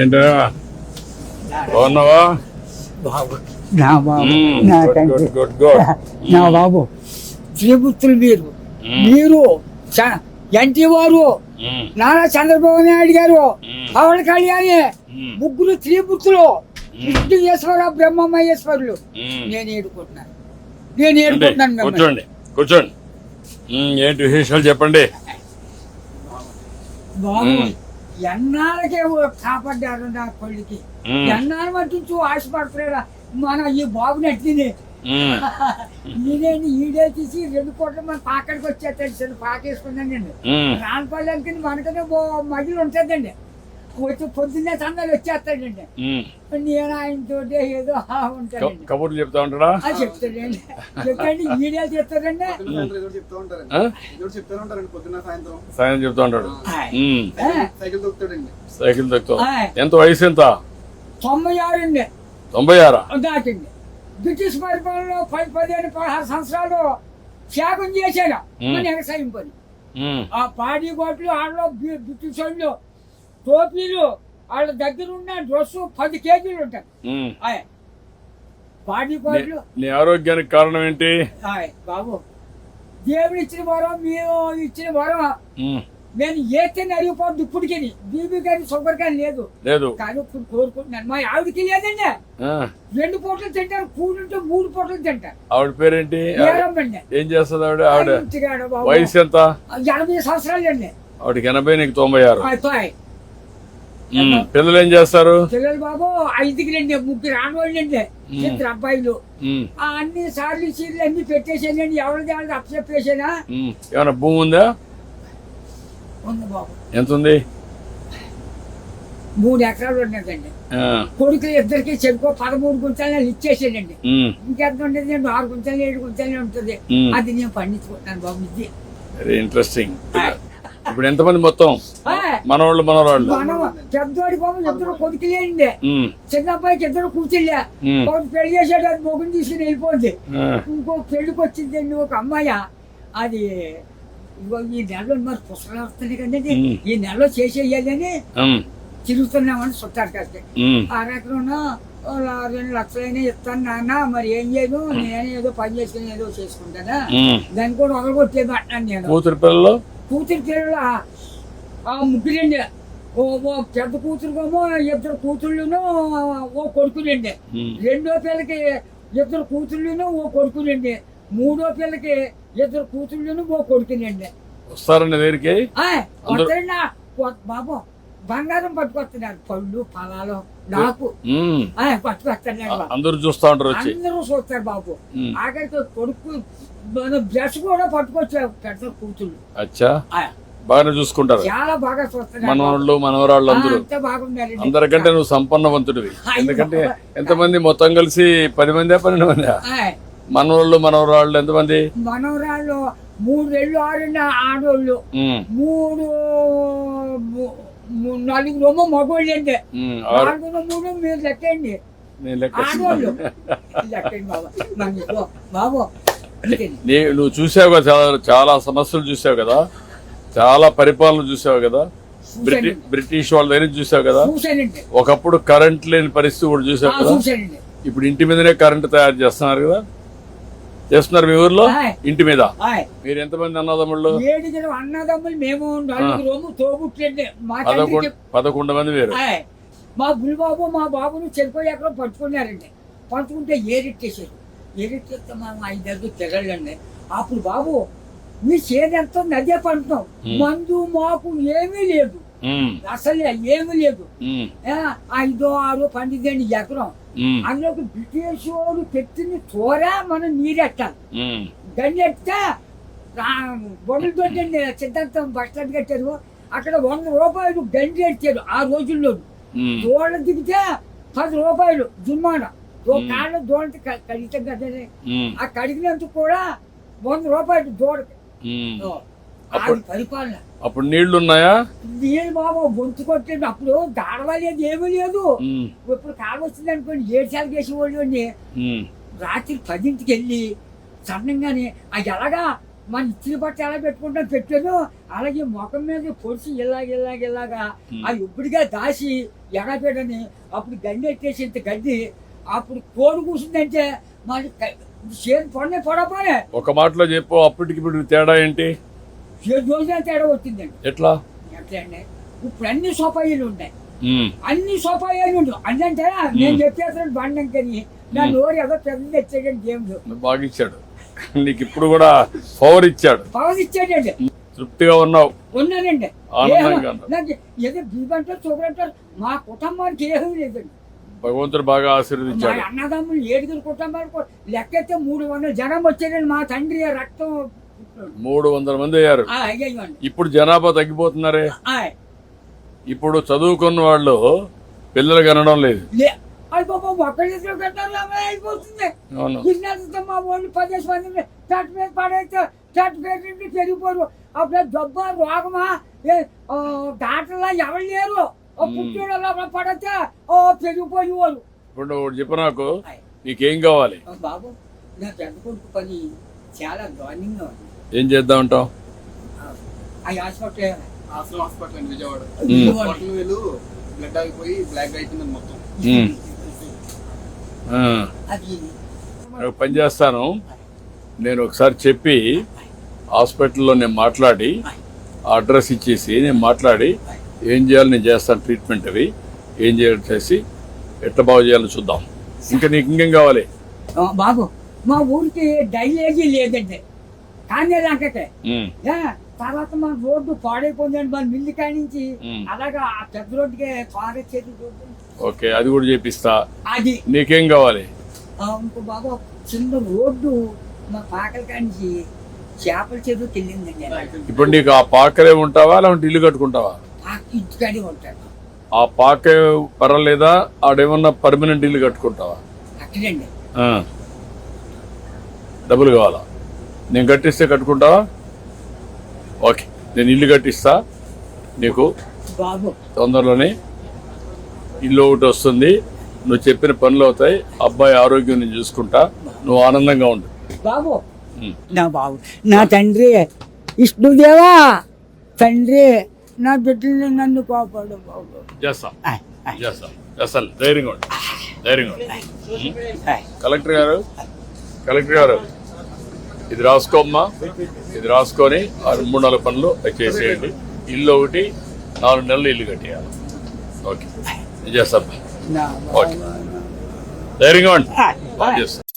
ఏంటా బాగున్నావా? బాబు నా బాబు నా తండ్రి గుడ్ గుడ్ నా బాబు శ్రీపుత్రులు మీరు ఎన్టీ వారు నారా చంద్రబాబు నాయుడు గారు పవన్ కళ్యాణి ముగ్గురు త్రిపుత్రులు విష్ణుయేశ్వరరావు బ్రహ్మమహేశ్వరులు నేను ఏడుకుంటున్నాను కూర్చోండి కూర్చోండి. ఏంటి విశేషాలు చెప్పండి. బాబు ఎన్నాళ్ళకే కాపాడ్డారు నా కొడుకి ఎన్నాళ్ళ మట్టించు ఆశపడతారా మన ఈ బాబుని అట్టింది నేనేంటి ఈడే తీసి 2 కోట్ల మంది పాకడికి వచ్చేస్తాడు సార్ పాకేసుకున్నానండి రానపల్లి మనకనే మధ్యలో ఉంటుందండి వచ్చి పొద్దున్నే సందాలు వచ్చేస్తాడండి నేను ఆయనతో ఏదో ఉంటానండి కబుర్లు చెప్తా ఉంటాడా? చెప్తాడండి చెప్పండి ఈడే చెప్తాడండి సాయం చెప్తా ఉంటాడు. సైకిల్ తొక్కుతా. ఎంత వయసు ఎంత? 96 అండి. 96 దాటింది. బ్రిటిష్ పరిపాలనలో 15-16 సంవత్సరాలు త్యాగం చేశాడు మన వ్యవసాయం పని. ఆ పాడి గోట్లు ఆడలో బ్రిటిష్ వాళ్ళు టోపీలు వాళ్ళ దగ్గర ఉన్న డ్రెస్ 10 కేజీలు ఉంటాయి. పాడి గోట్లు. నీ ఆరోగ్యానికి కారణం ఏంటి బాబు? దేవుడు ఇచ్చిన వరం, మీరు ఇచ్చిన వరం. నేను ఏతే అరిగిపోద్దు ఇప్పటికి. బీబీ గారి షుగర్ కానీ లేదు కానీ ఇప్పుడు కోరుకుంటున్నాను. మా ఆవిడకి లేదండి. 2 పూటలు తింటారు, కూడుంటే 3 పూటలు తింటారు. ఆవిడ పేరేంటి? ఏం చేస్తుంది ఆవిడ? ఆవిడ వయసు ఎంత? 80 సంవత్సరాలు అండి. ఆవిడకి 80, నీకు 96. పిల్లలు ఏం చేస్తారు? పిల్లలు బాబు 5కి 3 ఆడవాళ్ళు అండి, 2 అబ్బాయిలు. అన్ని సార్లు సీర్లు అన్ని పెట్టేసానండి. ఎవరిది వాళ్ళకి అప్పచెప్పేసానా? ఏమన్నా భూమి ఉందా? ఉంది బాబు. ఎంత ఉంది? 3 ఎకరాలు ఉన్నదండి. కొడుకులు ఇద్దరికి చెరుకు 13 గుంటలు ఇచ్చేసానండి. ఇంకెంత ఉండేది? 6 గుంటలు 7 గుంటలు ఉంటుంది. అది నేను పండించుకుంటున్నాను బాబు. ఇది వెరీ ఇంట్రెస్టింగ్. ఇప్పుడు ఎంతమంది మొత్తం మనవాళ్ళు మనవరాళ్ళు? పెద్దోడి బాబు 2 కొడుకులేండి. చిన్న అబ్బాయికి 2 కూతుళ్ళే. ఒకటి పెళ్లి చేసాడు, అది మొగుని తీసుకుని వెళ్ళిపోయింది. ఇంకో పెళ్లికి వచ్చిందండి ఒక అమ్మాయి. అది ఈ నెలలో మరి పుస్తకాలు వస్తున్నాయి కదండి, ఈ నెలలో చేసేయాలని తిరుగుతున్నామని చుట్టారు కదా. 6 ఎకరంలో 2 లక్షలైనా ఇస్తాను నాన్న, మరి ఏం చేయను, నేను ఏదో పని చేసుకుని ఏదో చేసుకుంటానా, దాన్ని కూడా ఒకరికొట్టేది అంటున్నాను నేను. కూతురు పిల్లలు ముగ్గురండి. ఓ పెద్ద కూతురుకేమో 2 కూతుళ్ళును ఓ కొడుకులండి. 2వ పిల్లకి 2 కూతుళ్ళును ఓ కొడుకులండి. 3వ పిల్లకి 2 కూతుళ్ళును ఓ కొడుకులండి. వస్తారండి దగ్గరికి బాబు. బంగారం పట్టుకొస్తున్నారు, పళ్ళు ఫలాలు నాకు పట్టుకొస్తున్నారు. అందరూ చూస్తా ఉంటారు, అందరూ చూస్తారు బాబు. ఆఖరికి కొడుకు బ్రష్ కూడా పట్టుకొచ్చారు పెద్ద కూతుళ్ళు. బాగా చూసుకుంటారు, చాలా బాగా చూస్తున్నారు. మనవాళ్ళు మనవరాళ్ళు అందరూ బాగున్నారు. అందరికంటే నువ్వు సంపన్నవంతుడివి. ఎందుకంటే ఎంతమంది మొత్తం కలిసి 10 మంది 12 మంది మనవాళ్ళు మనవరాళ్ళు? ఎంతమంది మనవరాళ్ళు? 3 ఏళ్ళు 6 ఆడోళ్ళు, 4 మగోళ్ళు అండి. 4 3 మీరు లెక్కండి. ఆడోళ్ళు లెక్కండి బాబు. బాబు నువ్వు చూసావు కదా, చాలా సమస్యలు చూసావు కదా, చాలా పరిపాలన చూసావు కదా, బ్రిటిష్ వాళ్ళ దగ్గర చూసావు కదా. ఒకప్పుడు కరెంట్ లేని పరిస్థితి కూడా చూసావు కదా. ఇప్పుడు ఇంటి మీదనే కరెంట్ తయారు చేస్తున్నారు కదా, చేస్తున్నారు మీ ఊర్లో ఇంటి మీద. మీరు ఎంతమంది అన్నదమ్ముళ్ళు? 7 అన్నదమ్ములు. మేము 4 తోబుట్లండి. 11 మంది వేరు. మా బుల్బాబు మా బాబును చెరుకు ఎక్కడో పట్టుకున్నారండి. పట్టుకుంటే ఏరెట్టేసారు. ఏరెట్టేస్తే మా 5 తిరగండి. అప్పుడు బాబు మీ చేనంతా నదే పంటున్నాం, మందు మాకు ఏమీ లేదు, అసలు ఏమీ లేదు. 5 6 12 ఎకరం. అందులోకి బ్రిటిష్ వాళ్ళు పెట్టిన తోర మనం నీరెట్టాలి. గన్నెట్టే బొమ్మలతో సిద్ధాంతం బస్ స్టాండ్ కట్టారు. అక్కడ 100 రూపాయలు గండి ఎట్టారు ఆ రోజుల్లో. దోళ్ళ దిగితే 10 రూపాయలు జుర్మానా. కాళ్ళ దోళ్ళకి కడిగితే కదా, ఆ కడిగినందుకు కూడా 100 రూపాయలు దోడకి. పరిపాలన. అప్పుడు నీళ్లు ఉన్నాయా? నీళ్ళు బాబు గొంతు కొట్టేది. అప్పుడు దాడవలేదు, ఏమీ లేదు. ఇప్పుడు కాలం వచ్చింది అనుకోండి, 7 సార్లు చేసేవాళ్ళు. రాత్రి 10ంటికి వెళ్ళి సన్నంగానే అది ఎలాగా మన ఇచ్చిన బట్ట ఎలా పెట్టుకుంటాం పెట్టాను, అలాగే ముఖం మీద పొడిచి ఇలాగా అది ఇప్పుడుగా దాచి ఎగపెట్టని అప్పుడు గడ్డి ఎట్టేసి ఇంత గడ్డి అప్పుడు కోడి కూర్చుందంటే మాది చేతి పడపోనే ఒక మాటలో చెప్పు, అప్పటికి ఇప్పుడు తేడా ఏంటి? చేతి రోజున తేడా వచ్చిందండి. ఎట్లా? ఎట్లా అండి, ఇప్పుడు అన్ని సోపాయిలు ఉంటాయి, ఉమ్, అన్ని సోపాయిలు ఉండవు. అంటే నేను చెప్పేస్తాను బండంకని నా నోరు ఏదో పెద్ద తెచ్చాడండి గేమ్స్. బాగా ఇచ్చాడు నీకు, ఇప్పుడు కూడా పవర్ ఇచ్చాడు, పవర్ ఇచ్చాడండి. తృప్తిగా ఉన్నావు, ఉన్నానండి. ఆనందంగా ఉన్నావు. నాకు ఏదో బీబంటారు చూపడంటారు, మా కుటుంబానికి ఏమీ లేదండి. భగవంతుడు బాగా మా ఆశీర్వదించాడు. అన్నదమ్ములు 7 కుటుంబాలు లెక్కైతే 300 జనం వచ్చారండి. మా తండ్రి రక్తం 300 మంది అయ్యారు. అయ్యండి. ఇప్పుడు జనాభా తగ్గిపోతున్నారే. ఇప్పుడు చదువుకున్న వాళ్ళు పిల్లలు కనడం లేదు. అది బాబా ఒక్కరిద్దరు కట్టాలి అయిపోతుంది. అవును. గిన్నెలతో మా వాళ్ళు 10 మంది చెట్టు మీద పడైతే చెట్టు పెట్టి పెరిగిపోరు. అప్పుడు జబ్బ రోగమా దాటలా ఎవరు లేరు. పుట్టిన పడితే పెరిగిపోయి వాళ్ళు. ఇప్పుడు ఒకటి చెప్పు నాకు, నీకేం కావాలి? బాబు నా పెద్ద కొడుకు పని చాలా దారుణంగా ఉంది. ఏం చేద్దామంటావు? ఆ హాస్పిటల్ హాస్పిటల్ అండి విజయవాడ. బ్లడ్ ఆగిపోయి బ్లాక్ అయిపోయింది మొత్తం. అది ఒక పని చేస్తాను, నేను ఒకసారి చెప్పి హాస్పిటల్లో నేను మాట్లాడి అడ్రస్ ఇచ్చేసి నేను మాట్లాడి ఏం చేయాలి నేను చేస్తాను, ట్రీట్మెంట్ అవి ఏం చేయాలి చేసి ఎట్లా బాగు చేయాలో చూద్దాం. ఇంకా నీకు ఇంకేం కావాలి? బాబు మా ఊరికి డైలేజీ లేదండి, కానీ నాకైతే తర్వాత మా రోడ్డు పాడైపోయిందండి. మన మిల్లి కానించి అలాగా ఆ పెద్ద రోడ్డుకి పారేసేది రోడ్డు. ఓకే, అది కూడా చేపిస్తా. అది నీకేం కావాలి? ఇంకో బాబు చిన్న రోడ్డు మా పాకల కానించి చేపల చెరువుకి వెళ్ళిందండి. ఇప్పుడు నీకు ఆ పాకలే ఉంటావా లేకుంటే ఇల్లు కట్టుకుంటావా? ఇంటికాడే ఉంటాడు. ఆ పాకే పర్వాలేదా? ఆడేమన్నా పర్మనెంట్ ఇల్లు కట్టుకుంటావా? అక్కడండి. డబ్బులు కావాలా? నేను కట్టిస్తే కట్టుకుంటావా? ఓకే, నేను ఇల్లు కట్టిస్తా నీకు. బాబు తొందరలోనే ఇల్లు ఒకటి వస్తుంది, నువ్వు చెప్పిన పనులు అవుతాయి, అబ్బాయి ఆరోగ్యం నేను చూసుకుంటా, నువ్వు ఆనందంగా ఉండు. బాబు నా బాబు నా తండ్రి విష్ణుదేవా, తండ్రి నా బిడ్డల్ని నన్ను కాపాడు బాబు. చేస్తాం చేస్తాం చేస్తాను, ధైర్యంగా ఉండు, ధైర్యంగా ఉండు. కలెక్టర్ గారు ఇది రాసుకోమ్మా, ఇది రాసుకొని 3-4 పనులు చేసేయండి. ఇల్లు ఒకటి 4 నెలలు ఇల్లు కట్టేయాలి. ఓకే, నేను చేస్తాను. ఓకే, ధైర్యంగా ఉండి చేస్తాను.